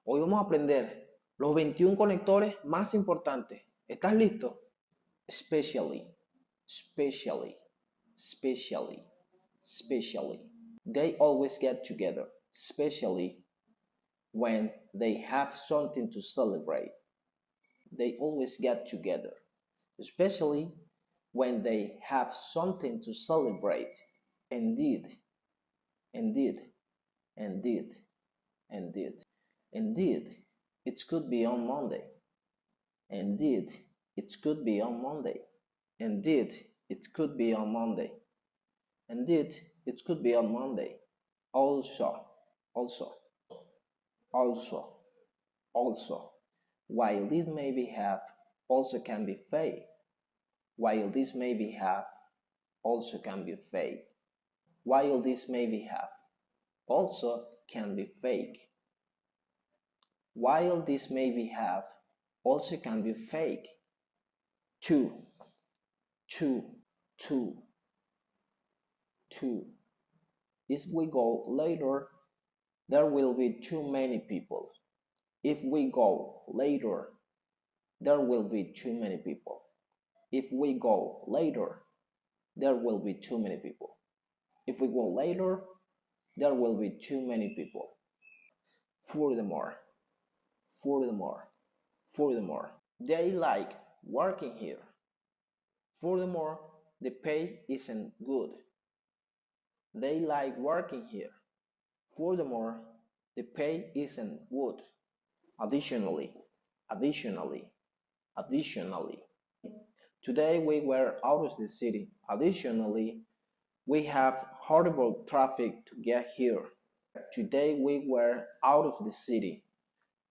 Hoy vamos a aprender los 21 conectores más importantes. ¿Estás listo? Especially, especially, especially, especially. They always get together, especially when they have something to celebrate. They always get together, especially when they have something to celebrate. Indeed, indeed, indeed, indeed. Indeed, it could be on Monday. Indeed, it could be on Monday. Indeed, it could be on Monday. Indeed, it could be on Monday. Also, also, also, also. While this maybe have, also can be fake. While this maybe have, also can be fake. While this maybe have, also can be fake. While this maybe have, also can be fake. Two, two, two, two. If we go later, there will be too many people. If we go later, there will be too many people. If we go later, there will be too many people. If we go later, there will be too many people. Furthermore, furthermore, furthermore, they like working here. Furthermore, the pay isn't good. They like working here. Furthermore, the pay isn't good. Additionally, additionally, additionally. Today we were out of the city. Additionally, we have horrible traffic to get here. Today we were out of the city.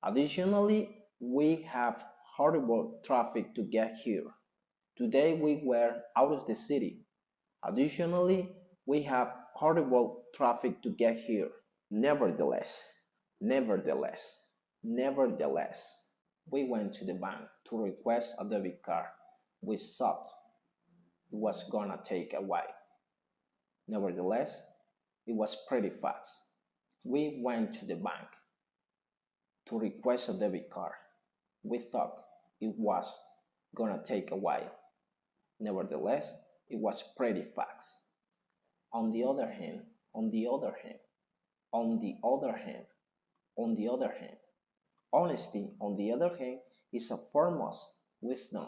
Additionally, we have horrible traffic to get here. Today we were out of the city. Additionally, we have horrible traffic to get here. Nevertheless, nevertheless, nevertheless, we went to the bank to request a debit card. We thought it was gonna take a while. Nevertheless, it was pretty fast. We went to the bank to request a debit card. We thought it was gonna take a while. Nevertheless, it was pretty fast. On the other hand, on the other hand, on the other hand, on the other hand, honesty, on the other hand, is a form of wisdom.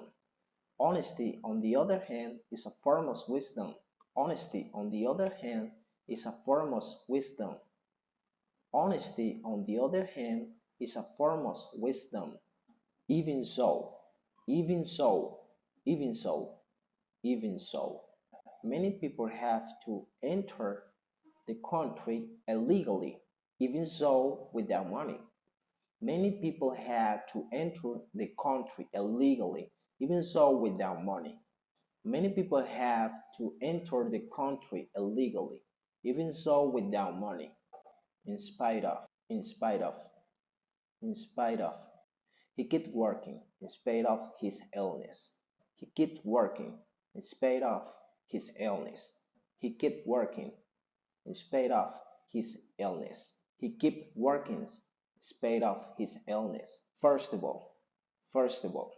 Honesty, on the other hand, is a form of wisdom. Honesty, on the other hand, is a form of wisdom. Honesty, on the other hand, is a form of wisdom. Even so, even so, even so, even so, many people have to enter the country illegally, even so without money. Many people had to enter the country illegally, even so without money. Many people have to enter the country illegally, even so without money. In spite of, in spite of, in spite of. He kept working in spite of his illness. He kept working in spite of his illness. He kept working in spite of his illness. He kept working in spite of his illness. First of all, first of all,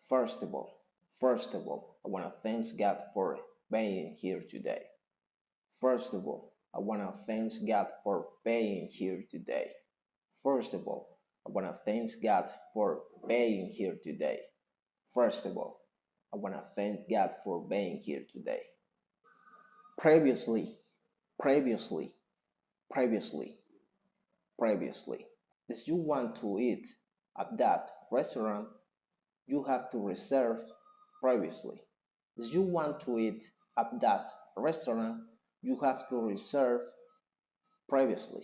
first of all, first of all, I want to thank God for being here today. First of all, I want to thank God for being here today. First of all, I want to thank God for being here today. First of all, I want to thank God for being here today. Previously, previously, previously, previously. If you want to eat at that restaurant, you have to reserve previously. If you want to eat at that restaurant, you have to reserve previously.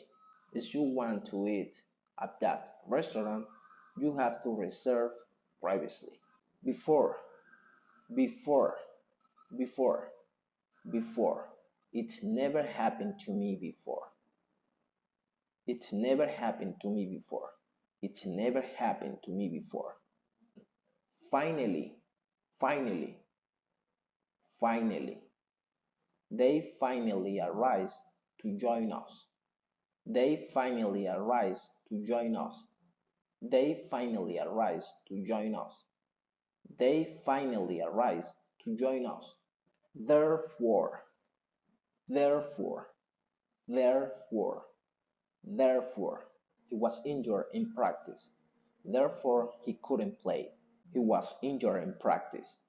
If you want to eat at that restaurant, you have to reserve previously. Before, before, before, before. It never happened to me before. It never happened to me before. It never happened to me before. Finally, finally, finally. They finally arrived to join us. They finally arise to join us. They finally arise to join us. They finally arise to join us. Therefore, therefore, therefore, therefore, he was injured in practice. Therefore, he couldn't play. He was injured in practice.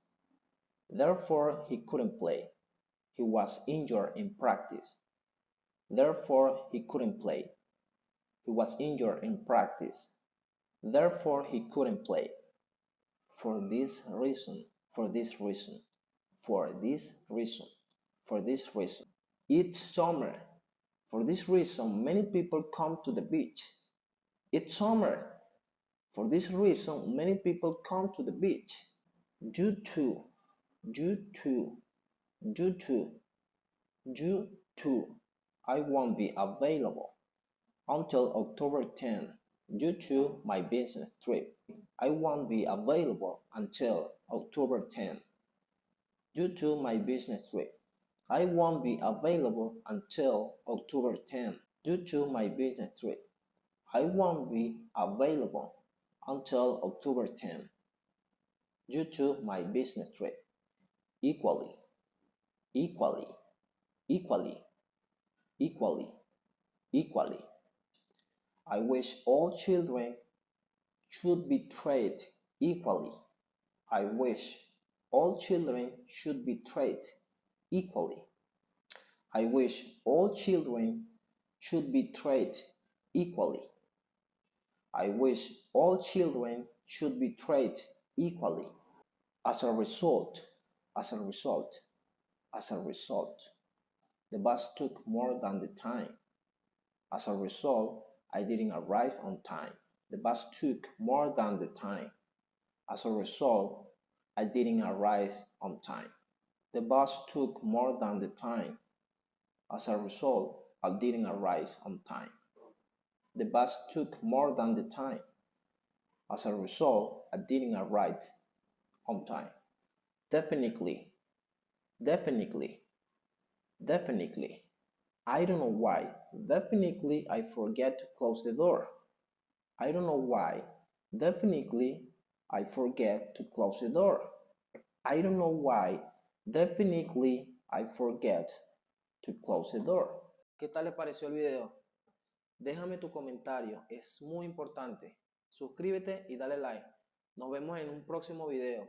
Therefore, he couldn't play. He was injured in practice. Therefore, he couldn't play. He was injured in practice. Therefore, he couldn't play. For this reason, for this reason, for this reason, for this reason. Each summer, for this reason, many people come to the beach. Each summer, for this reason, many people come to the beach. Due to, due to, due to, due to, I won't be available until October 10 due to my business trip. I won't be available until October 10 due to my business trip. I won't be available until October 10 due to my business trip. I won't be available until October 10 due to my business trip. Equally, equally, equally, equally, equally. I wish all children should be treated equally. I wish all children should be treated equally. I wish all children should be treated equally. I wish all children should be treated equally. As a result, as a result, as a result, the bus took more than the time. As a result, I didn't arrive on time. The bus took more than the time. As a result, I didn't arrive on time. The bus took more than the time. As a result, I didn't arrive on time. The bus took more than the time. As a result, I didn't arrive on time. Definitely, definitely, definitely. I don't know why. Definitely, I forget to close the door. I don't know why. Definitely, I forget to close the door. I don't know why. Definitely, I forget to close the door. ¿Qué tal les pareció el video? Déjame tu comentario, es muy importante. Suscríbete y dale like. Nos vemos en un próximo video.